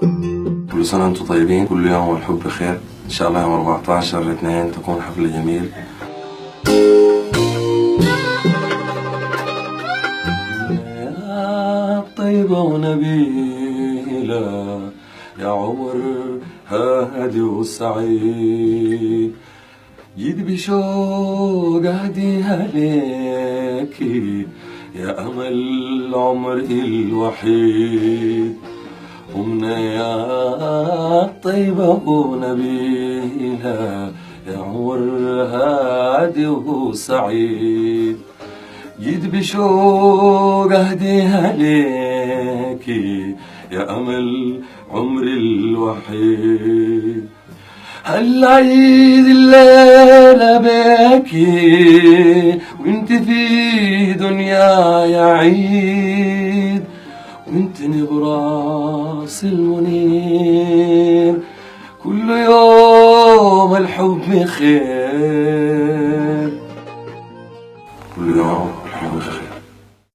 كل سنة وانتم طيبين، كل يوم والحب بخير. إن شاء الله يوم 14/2 تكون حفلة جميل. يا طيبة ونبيلة يا عمر هادي وسعيد، جيت بشوق أهديها ليكي يا أمل عمري الوحيد. أمنا يا طيبة ونبيلة يا عمر هادي وسعيد، جيت بشوق أهديها ليكي يا أمل عمري الوحيد. هالعيد الليلة بيكي وانت في دنيا يا عيد، وانت براس المنير كل يوم الحب خير، كل يوم الحب خير.